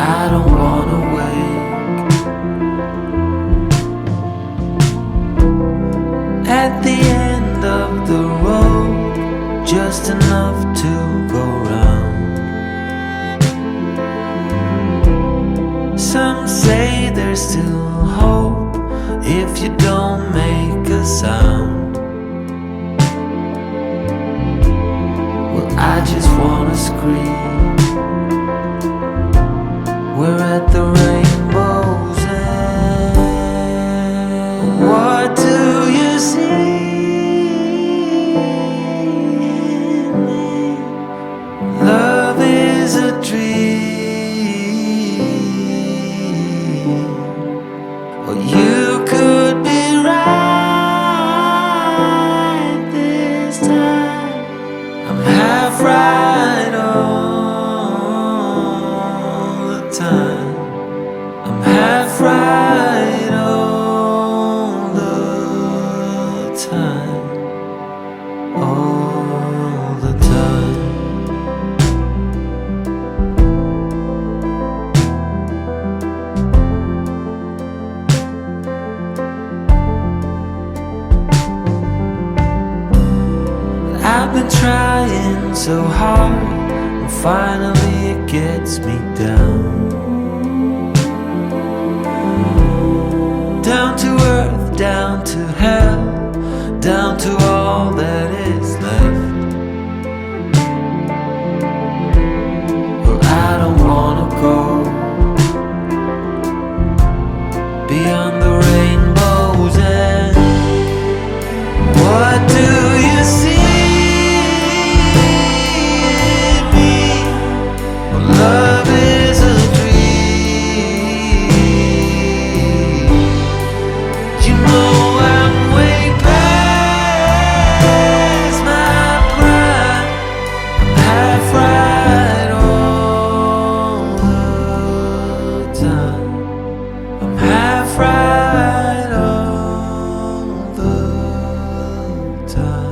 I don't wanna wake. At the end of the road, just enough to go round. Some say there's still hope if you don't make a sound. Well, I just wanna scream. We're at the rainbow's end. What do you see in me? Love is a dream. Or you could be right this time. I'm half right all the time. I'm half right all the time. All the time. I've been trying so hard, and finally it gets me down. Down to earth, down to hell, down to all that is left. Well, I don't wanna go beyond the rainbow's end. What do you see in me? Well, love is a dream. You know I'm way past my prime. I'm half right all the time. I'm half right all the time.